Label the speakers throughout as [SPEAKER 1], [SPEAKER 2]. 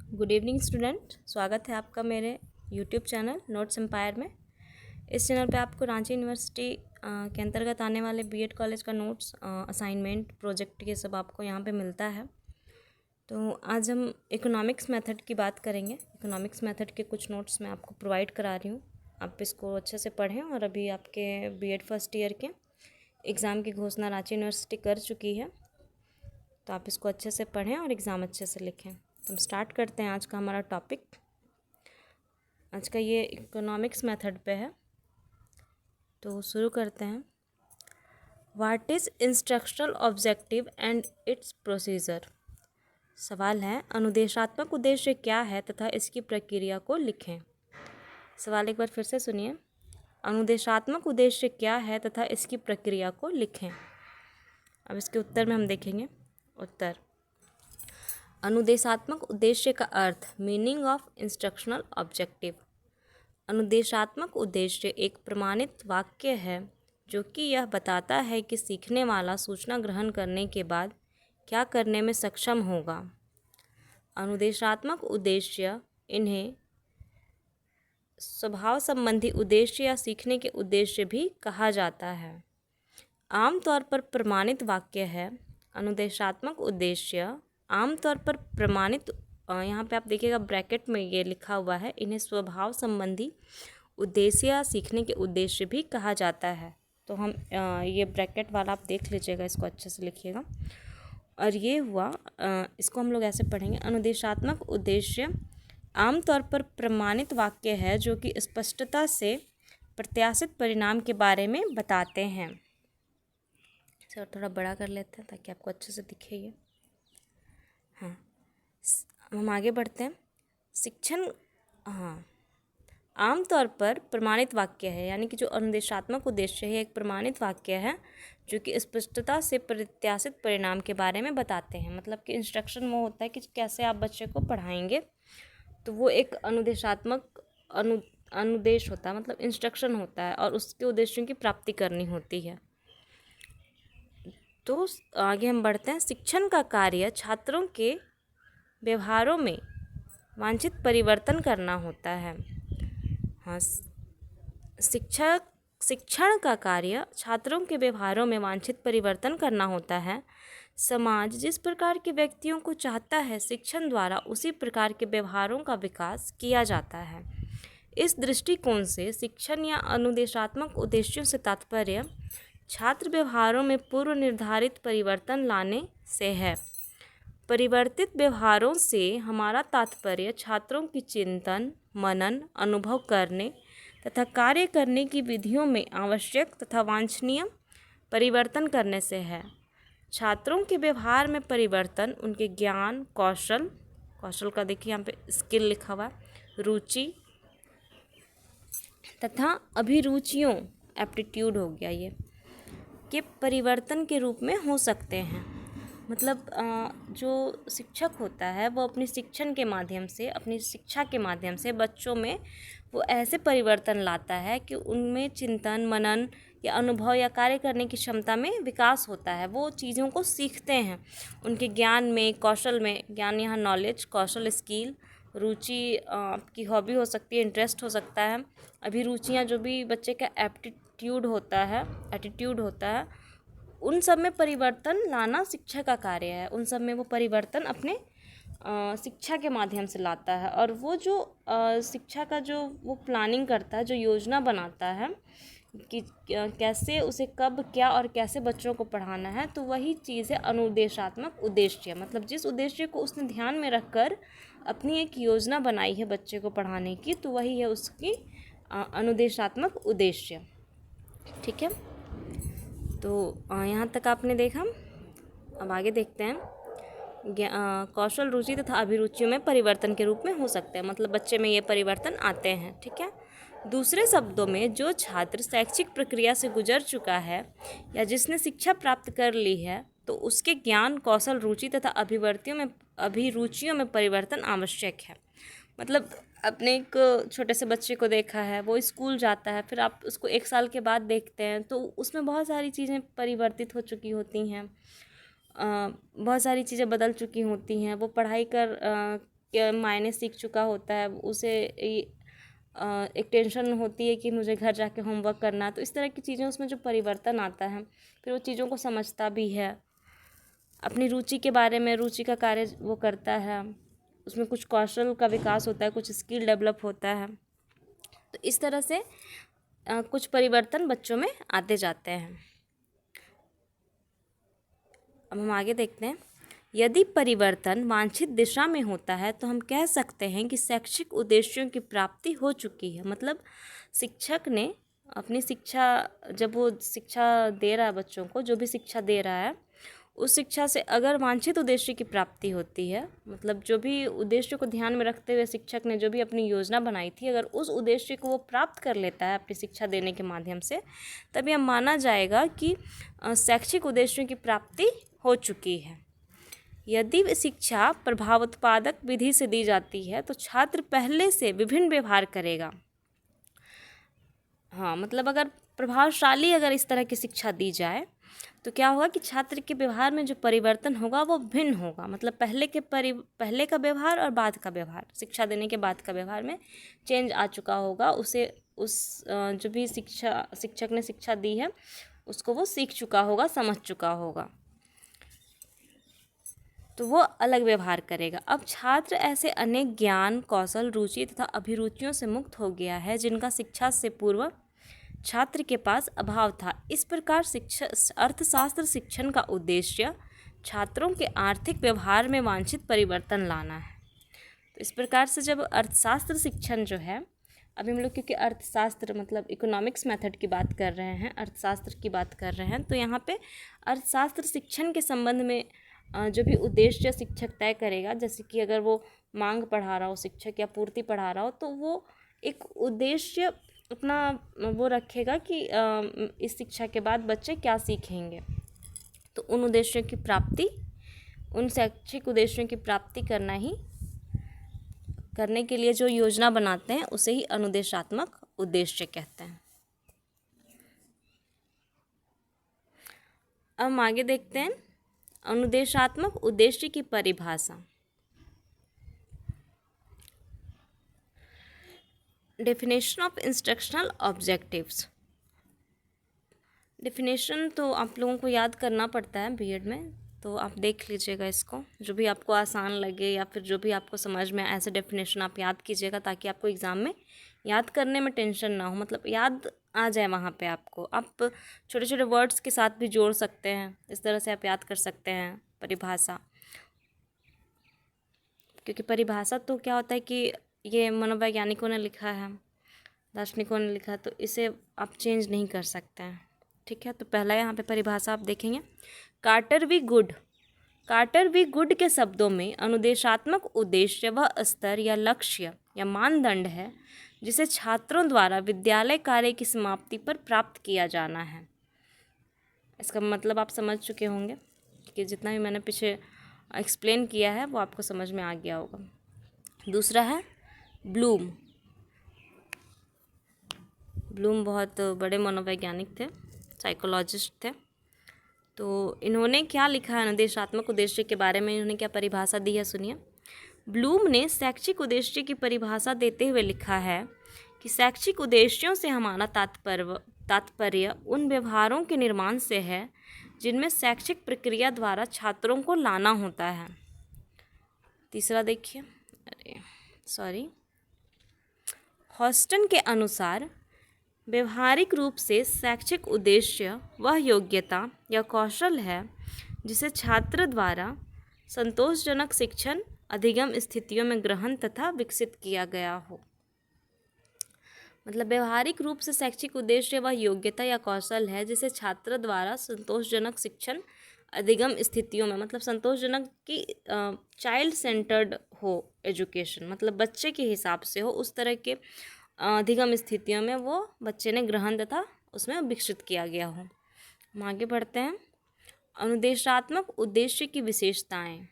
[SPEAKER 1] Good evening student, स्वागत है आपका मेरे यूट्यूब चैनल नोट्स एम्पायर में। इस चैनल पे आपको रांची यूनिवर्सिटी के अंतर्गत आने वाले बीएड कॉलेज का नोट्स, असाइनमेंट, प्रोजेक्ट ये सब आपको यहाँ पे मिलता है। तो आज हम इकोनॉमिक्स मेथड की बात करेंगे। इकोनॉमिक्स मेथड के कुछ नोट्स मैं आपको प्रोवाइड करा रही हूँ, आप इसको अच्छे से पढ़ें। और अभी आपके बीएड फर्स्ट ईयर के एग्ज़ाम की घोषणा रांची यूनिवर्सिटी कर चुकी है, तो आप इसको अच्छे से पढ़ें और एग्ज़ाम अच्छे से लिखें। तो हम स्टार्ट करते हैं आज का हमारा टॉपिक। आज का ये इकोनॉमिक्स मेथड पे है, तो शुरू करते हैं। What is instructional objective and it's procedure. सवाल है, अनुदेशात्मक उद्देश्य क्या है तथा इसकी प्रक्रिया को लिखें। सवाल एक बार फिर से सुनिए। अनुदेशात्मक उद्देश्य क्या है तथा इसकी प्रक्रिया को लिखें। अब इसके उत्तर में हम देखेंगे। उत्तर, अनुदेशात्मक उद्देश्य का अर्थ, मीनिंग ऑफ इंस्ट्रक्शनल ऑब्जेक्टिव। अनुदेशात्मक उद्देश्य एक प्रमाणित वाक्य है जो कि यह बताता है कि सीखने वाला सूचना ग्रहण करने के बाद क्या करने में सक्षम होगा। अनुदेशात्मक उद्देश्य इन्हें स्वभाव संबंधी उद्देश्य या सीखने के उद्देश्य भी कहा जाता है। आमतौर पर प्रमाणित वाक्य है। अनुदेशात्मक उद्देश्य आमतौर पर प्रमाणित, यहाँ पे आप देखिएगा ब्रैकेट में ये लिखा हुआ है, इन्हें स्वभाव संबंधी उद्देश्य या सीखने के उद्देश्य भी कहा जाता है। तो हम ये ब्रैकेट वाला आप देख लीजिएगा, इसको अच्छे से लिखिएगा। और ये हुआ, इसको हम लोग ऐसे पढ़ेंगे। अनुदेशात्मक उद्देश्य आमतौर पर प्रमाणित वाक्य है जो कि स्पष्टता से प्रत्याशित परिणाम के बारे में बताते हैं। इसे और थोड़ा बड़ा कर लेते हैं ताकि आपको अच्छे से दिखे ये। हाँ, हम आगे बढ़ते हैं। शिक्षण, हाँ, आमतौर पर प्रमाणित वाक्य है, यानी कि जो अनुदेशात्मक उद्देश्य है एक प्रमाणित वाक्य है जो कि स्पष्टता से प्रत्याशित परिणाम के बारे में बताते हैं। मतलब कि इंस्ट्रक्शन वो होता है कि कैसे आप बच्चे को पढ़ाएंगे, तो वो एक अनुदेशात्मक अनुदेश होता है, मतलब इंस्ट्रक्शन होता है, और उसके उद्देश्यों की प्राप्ति करनी होती है। तो आगे हम बढ़ते हैं। शिक्षण का कार्य छात्रों के व्यवहारों में वांछित परिवर्तन करना होता है। हाँ, शिक्षण का कार्य छात्रों के व्यवहारों में वांछित परिवर्तन करना होता है। समाज जिस प्रकार के व्यक्तियों को चाहता है, शिक्षण द्वारा उसी प्रकार के व्यवहारों का विकास किया जाता है। इस दृष्टिकोण से शिक्षण या अनुदेशात्मक उद्देश्यों से तात्पर्य छात्र व्यवहारों में पूर्व निर्धारित परिवर्तन लाने से है। परिवर्तित व्यवहारों से हमारा तात्पर्य छात्रों की चिंतन, मनन, अनुभव करने तथा कार्य करने की विधियों में आवश्यक तथा वांछनीय परिवर्तन करने से है। छात्रों के व्यवहार में परिवर्तन उनके ज्ञान, कौशल का देखिए यहाँ पे स्किल लिखा हुआ है, रुचि तथा अभिरुचियों, एप्टीट्यूड हो गया ये, के परिवर्तन के रूप में हो सकते हैं। मतलब जो शिक्षक होता है वो अपनी शिक्षण के माध्यम से, अपनी शिक्षा के माध्यम से बच्चों में वो ऐसे परिवर्तन लाता है कि उनमें चिंतन, मनन या अनुभव या कार्य करने की क्षमता में विकास होता है। वो चीज़ों को सीखते हैं, उनके ज्ञान में, कौशल में। ज्ञान यहाँ नॉलेज, कौशल स्किल, रुचि आपकी हॉबी हो सकती है, इंटरेस्ट हो सकता है, अभिरुचियाँ जो भी बच्चे का एप्टीट्यूड होता है, उन सब में परिवर्तन लाना शिक्षा का कार्य है। उन सब में वो परिवर्तन अपने शिक्षा के माध्यम से लाता है। और वो जो शिक्षा का जो वो प्लानिंग करता है, जो योजना बनाता है कि कैसे उसे कब, क्या और कैसे बच्चों को पढ़ाना है, तो वही चीज़ है अनुदेशात्मक उद्देश्य। मतलब जिस उद्देश्य को उसने ध्यान में रखकर अपनी एक योजना बनाई है बच्चे को पढ़ाने की, तो वही है उसकी अनुदेशात्मक उद्देश्य। ठीक है, तो यहाँ तक आपने देखा। अब आगे देखते हैं। कौशल, रुचि तथा अभिरुचियों में परिवर्तन के रूप में हो सकते हैं, मतलब बच्चे में ये परिवर्तन आते हैं। ठीक है, दूसरे शब्दों में जो छात्र शैक्षिक प्रक्रिया से गुजर चुका है या जिसने शिक्षा प्राप्त कर ली है, तो उसके ज्ञान, कौशल, रुचि तथा अभिरुचियों में परिवर्तन आवश्यक है। मतलब अपने एक छोटे से बच्चे को देखा है, वो स्कूल जाता है, फिर आप उसको 1 साल के बाद देखते हैं तो उसमें बहुत सारी चीज़ें परिवर्तित हो चुकी होती हैं, बहुत सारी चीज़ें बदल चुकी होती हैं। वो पढ़ाई मायने सीख चुका होता है, उसे एक टेंशन होती है कि मुझे घर जाके होमवर्क करना, तो इस तरह की चीज़ें उसमें जो परिवर्तन आता है, फिर वो चीज़ों को समझता भी है, अपनी रुचि के बारे में, रुचि का कार्य वो करता है, उसमें कुछ कौशल का विकास होता है, कुछ स्किल डेवलप होता है। तो इस तरह से कुछ परिवर्तन बच्चों में आते जाते हैं। अब हम आगे देखते हैं। यदि परिवर्तन वांछित दिशा में होता है तो हम कह सकते हैं कि शैक्षिक उद्देश्यों की प्राप्ति हो चुकी है। मतलब शिक्षक ने अपनी शिक्षा, जब वो शिक्षा दे रहा है बच्चों को, जो भी शिक्षा दे रहा है, उस शिक्षा से अगर वांछित उद्देश्य की प्राप्ति होती है, मतलब जो भी उद्देश्य को ध्यान में रखते हुए शिक्षक ने जो भी अपनी योजना बनाई थी, अगर उस उद्देश्य को वो प्राप्त कर लेता है अपनी शिक्षा देने के माध्यम से, तब यह माना जाएगा कि शैक्षिक उद्देश्यों की प्राप्ति हो चुकी है। यदि शिक्षा प्रभावोत्पादक विधि से दी जाती है तो छात्र पहले से विभिन्न व्यवहार करेगा। हाँ, मतलब अगर प्रभावशाली अगर इस तरह की शिक्षा दी जाए तो क्या होगा कि छात्र के व्यवहार में जो परिवर्तन होगा वो भिन्न होगा। मतलब पहले का व्यवहार और बाद का व्यवहार, शिक्षा देने के बाद का व्यवहार में चेंज आ चुका होगा। उसे जो भी शिक्षक ने शिक्षा दी है उसको वो सीख चुका होगा, समझ चुका होगा, तो वो अलग व्यवहार करेगा। अब छात्र ऐसे अनेक ज्ञान, कौशल, रुचि तथा अभिरुचियों से मुक्त हो गया है जिनका शिक्षा से पूर्व छात्र के पास अभाव था। इस प्रकार अर्थशास्त्र शिक्षण का उद्देश्य छात्रों के आर्थिक व्यवहार में वांछित परिवर्तन लाना है। तो इस प्रकार से जब अर्थशास्त्र शिक्षण जो है, अभी हम लोग क्योंकि अर्थशास्त्र मतलब इकोनॉमिक्स मेथड की बात कर रहे हैं, अर्थशास्त्र की बात कर रहे हैं, तो यहाँ पे अर्थशास्त्र शिक्षण के संबंध में जो भी उद्देश्य शिक्षक तय करेगा, जैसे कि अगर वो मांग पढ़ा रहा हो शिक्षक या पूर्ति पढ़ा रहा हो, तो वो एक उद्देश्य अपना वो रखेगा कि इस शिक्षा के बाद बच्चे क्या सीखेंगे। तो उन उद्देश्यों की प्राप्ति, उन शैक्षिक उद्देश्यों की प्राप्ति करने के लिए जो योजना बनाते हैं उसे ही अनुदेशात्मक उद्देश्य कहते हैं। अब हम आगे देखते हैं अनुदेशात्मक उद्देश्य की परिभाषा। Definition of instructional objectives. Definition तो आप लोगों को याद करना पड़ता है बीएड में, तो आप देख लीजिएगा इसको, जो भी आपको आसान लगे या फिर जो भी आपको समझ में ऐसे डेफिनेशन आप याद कीजिएगा, ताकि आपको एग्ज़ाम में याद करने में टेंशन ना हो, मतलब याद आ जाए वहाँ पे आपको। आप छोटे छोटे वर्ड्स के साथ भी जोड़ सकते हैं, इस तरह से आप याद कर सकते हैं परिभाषा। क्योंकि परिभाषा तो क्या होता है कि ये मनोवैज्ञानिकों ने लिखा है, दार्शनिकों ने लिखा है, तो इसे आप चेंज नहीं कर सकते हैं, ठीक है। तो पहला यहाँ पे परिभाषा आप देखेंगे, कार्टर वी गुड के शब्दों में अनुदेशात्मक उद्देश्य वह स्तर या लक्ष्य या मानदंड है जिसे छात्रों द्वारा विद्यालय कार्य की समाप्ति पर प्राप्त किया जाना है। इसका मतलब आप समझ चुके होंगे कि जितना भी मैंने पीछे एक्सप्लेन किया है वो आपको समझ में आ गया होगा। दूसरा है ब्लूम बहुत बड़े मनोवैज्ञानिक थे, साइकोलॉजिस्ट थे। तो इन्होंने क्या लिखा है अनुदेशात्मक उद्देश्य के बारे में, इन्होंने क्या परिभाषा दी है, सुनिए। ब्लूम ने शैक्षिक उद्देश्य की परिभाषा देते हुए लिखा है कि शैक्षिक उद्देश्यों से हमारा तात्पर्य उन व्यवहारों के निर्माण से है जिनमें शैक्षिक प्रक्रिया द्वारा छात्रों को लाना होता है। तीसरा देखिए, हॉस्टन के अनुसार व्यवहारिक रूप से शैक्षिक उद्देश्य वह योग्यता या कौशल है जिसे छात्र द्वारा संतोषजनक शिक्षण अधिगम स्थितियों में ग्रहण तथा विकसित किया गया हो। मतलब व्यवहारिक रूप से शैक्षिक उद्देश्य वह योग्यता या कौशल है जिसे छात्र द्वारा संतोषजनक शिक्षण अधिगम स्थितियों में, मतलब संतोषजनक की चाइल्ड सेंटर्ड हो एजुकेशन, मतलब बच्चे के हिसाब से हो, उस तरह के अधिगम स्थितियों में वो बच्चे ने ग्रहण तथा उसमें विकसित किया गया हो। हम आगे बढ़ते हैं। अनुदेशात्मक उद्देश्य की विशेषताएं।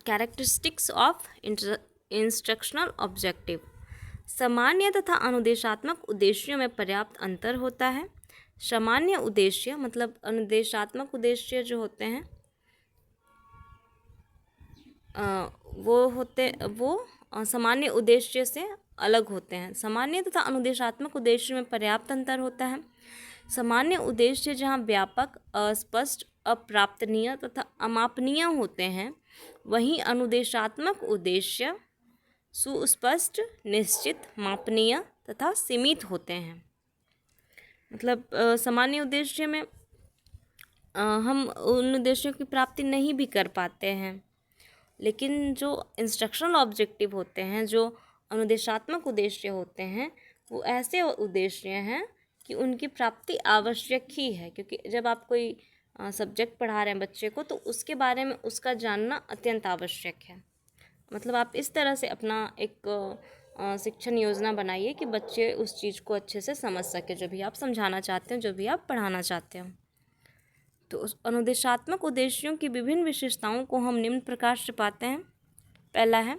[SPEAKER 1] Characteristics of instructional objective. सामान्य तथा अनुदेशात्मक उद्देश्यों में पर्याप्त अंतर होता है। सामान्य उद्देश्य मतलब अनुदेशात्मक उद्देश्य जो होते हैं वो सामान्य उद्देश्य से अलग होते हैं। सामान्य तथा अनुदेशात्मक उद्देश्य में पर्याप्त अंतर होता है। सामान्य उद्देश्य जहाँ व्यापक, अस्पष्ट, अप्राप्तनीय तथा अमापनीय होते हैं, वहीं अनुदेशात्मक उद्देश्य सुस्पष्ट, निश्चित, मापनीय तथा सीमित होते हैं। मतलब सामान्य उद्देश्य में हम उन उद्देश्यों की प्राप्ति नहीं भी कर पाते हैं, लेकिन जो इंस्ट्रक्शनल ऑब्जेक्टिव होते हैं, जो अनुदेशात्मक उद्देश्य होते हैं, वो ऐसे उद्देश्य हैं कि उनकी प्राप्ति आवश्यक ही है। क्योंकि जब आप कोई सब्जेक्ट पढ़ा रहे हैं बच्चे को, तो उसके बारे में उसका जानना अत्यंत आवश्यक है। मतलब आप इस तरह से अपना एक शिक्षण योजना बनाइए कि बच्चे उस चीज़ को अच्छे से समझ सके, जो भी आप समझाना चाहते हैं, जो भी आप पढ़ाना चाहते हो। तो उस अनुदेशात्मक उद्देश्यों की विभिन्न विशेषताओं को हम निम्न प्रकार से पाते हैं। पहला है,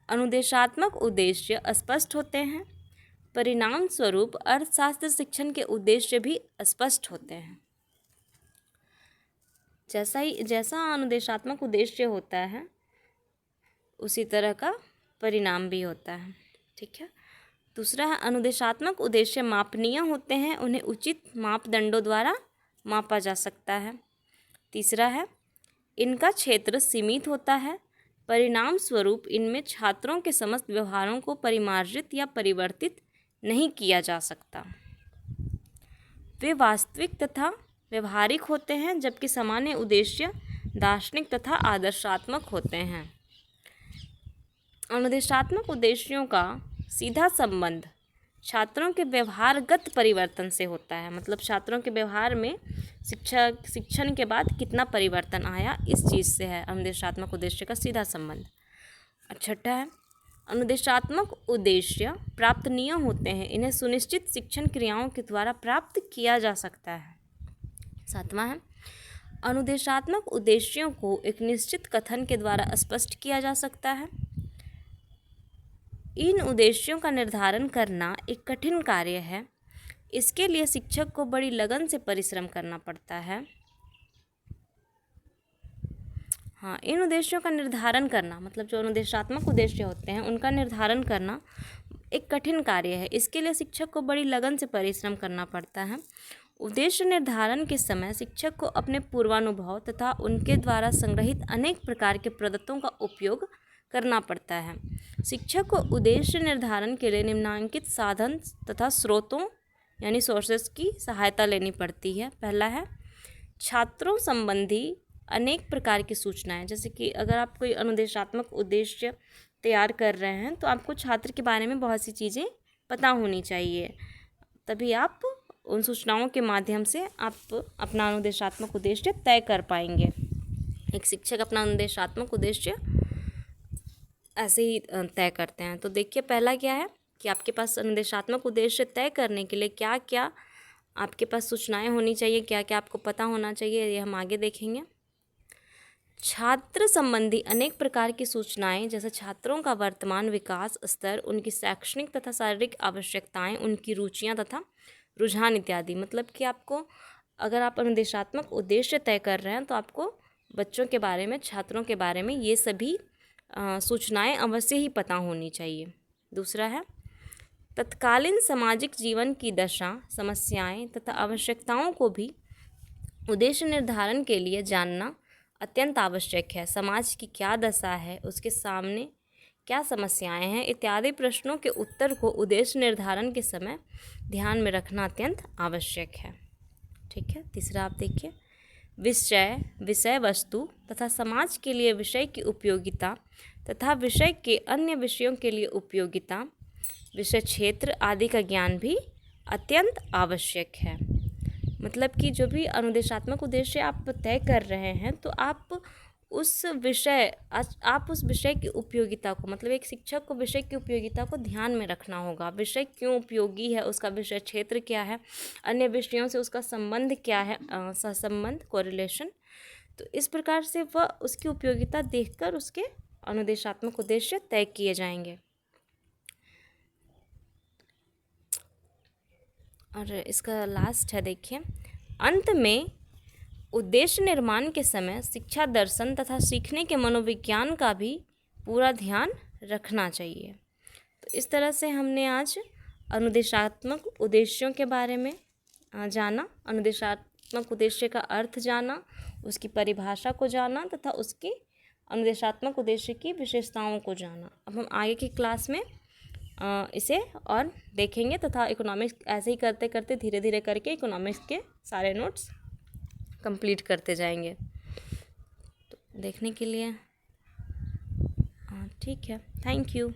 [SPEAKER 1] अनुदेशात्मक उद्देश्य स्पष्ट होते हैं। परिणाम स्वरूप अर्थशास्त्र शिक्षण के उद्देश्य भी स्पष्ट होते हैं। जैसा अनुदेशात्मक उद्देश्य होता है, उसी तरह का परिणाम भी होता है। ठीक है। दूसरा है, अनुदेशात्मक उद्देश्य मापनीय होते हैं, उन्हें उचित मापदंडों द्वारा मापा जा सकता है। तीसरा है, इनका क्षेत्र सीमित होता है। परिणाम स्वरूप इनमें छात्रों के समस्त व्यवहारों को परिमार्जित या परिवर्तित नहीं किया जा सकता। वे वास्तविक तथा व्यवहारिक होते हैं, जबकि सामान्य उद्देश्य दार्शनिक तथा आदर्शात्मक होते हैं। अनुदेशात्मक उद्देश्यों का सीधा संबंध छात्रों के व्यवहारगत परिवर्तन से होता है। मतलब छात्रों के व्यवहार में शिक्षण के बाद कितना परिवर्तन आया, इस चीज़ से है अनुदेशात्मक उद्देश्य का सीधा संबंध। छठा है, अनुदेशात्मक उद्देश्य प्राप्तनीय होते हैं, इन्हें सुनिश्चित शिक्षण क्रियाओं के द्वारा प्राप्त किया जा सकता है। सातवां है, अनुदेशात्मक उद्देश्यों को एक निश्चित कथन के द्वारा स्पष्ट किया जा सकता है। इन उद्देश्यों का निर्धारण करना एक कठिन कार्य है। इसके लिए शिक्षक को बड़ी लगन से परिश्रम करना पड़ता है। हाँ, इन उद्देश्यों का निर्धारण करना, मतलब जो अनुदेशात्मक उद्देश्य होते हैं, उनका निर्धारण करना एक कठिन कार्य है। इसके लिए शिक्षक को बड़ी लगन से परिश्रम करना पड़ता है। उद्देश्य निर्धारण के समय शिक्षक को अपने पूर्वानुभव तथा उनके द्वारा संग्रहित अनेक प्रकार के प्रदत्तों का उपयोग करना पड़ता है। शिक्षक को उद्देश्य निर्धारण के लिए निम्नलिखित साधन तथा स्रोतों यानी सोर्सेस की सहायता लेनी पड़ती है। पहला है, छात्रों संबंधी अनेक प्रकार की सूचनाएं। जैसे कि अगर आप कोई अनुदेशात्मक उद्देश्य तैयार कर रहे हैं, तो आपको छात्र के बारे में बहुत सी चीज़ें पता होनी चाहिए, तभी आप उन सूचनाओं के माध्यम से आप अपना अनुदेशात्मक उद्देश्य तय कर पाएंगे। एक शिक्षक अपना अनुदेशात्मक उद्देश्य ऐसे ही तय करते हैं। तो देखिए, पहला क्या है कि आपके पास अनुदेशात्मक उद्देश्य तय करने के लिए क्या क्या आपके पास सूचनाएं होनी चाहिए, क्या क्या आपको पता होना चाहिए, ये हम आगे देखेंगे। छात्र संबंधी अनेक प्रकार की सूचनाएं, जैसे छात्रों का वर्तमान विकास स्तर, उनकी शैक्षणिक तथा शारीरिक आवश्यकताएं, उनकी रुचियां तथा रुझान इत्यादि। मतलब कि आपको, अगर आप अनुदेशात्मक उद्देश्य तय कर रहे हैं, तो आपको बच्चों के बारे में, छात्रों के बारे में ये सभी सूचनाएं अवश्य ही पता होनी चाहिए। दूसरा है, तत्कालीन सामाजिक जीवन की दशा, समस्याएं तथा आवश्यकताओं को भी उद्देश्य निर्धारण के लिए जानना अत्यंत आवश्यक है। समाज की क्या दशा है, उसके सामने क्या समस्याएं हैं, इत्यादि प्रश्नों के उत्तर को उद्देश्य निर्धारण के समय ध्यान में रखना अत्यंत आवश्यक है। ठीक है। तीसरा आप देखिए, विषय वस्तु तथा समाज के लिए विषय की उपयोगिता तथा विषय के अन्य विषयों के लिए उपयोगिता, विषय क्षेत्र आदि का ज्ञान भी अत्यंत आवश्यक है। मतलब कि जो भी अनुदेशात्मक उद्देश्य आप तय कर रहे हैं, तो आप उस विषय की उपयोगिता को, मतलब एक शिक्षक को विषय की उपयोगिता को ध्यान में रखना होगा। विषय क्यों उपयोगी है, उसका विषय क्षेत्र क्या है, अन्य विषयों से उसका संबंध क्या है, सहसंबंध, कोरिलेशन। तो इस प्रकार से वह उसकी उपयोगिता देखकर उसके अनुदेशात्मक उद्देश्य तय किए जाएंगे। और इसका लास्ट है, देखिए, अंत में उद्देश्य निर्माण के समय शिक्षा दर्शन तथा सीखने के मनोविज्ञान का भी पूरा ध्यान रखना चाहिए। तो इस तरह से हमने आज अनुदेशात्मक उद्देश्यों के बारे में जाना, अनुदेशात्मक उद्देश्य का अर्थ जाना, उसकी परिभाषा को जाना तथा उसकी अनुदेशात्मक उद्देश्य की विशेषताओं को जाना। अब हम आगे की क्लास में इसे और देखेंगे तथा इकोनॉमिक्स ऐसे ही करते करते धीरे धीरे करके इकोनॉमिक्स के सारे नोट्स कंप्लीट करते जाएंगे। तो देखने के लिए ठीक है, थैंक यू।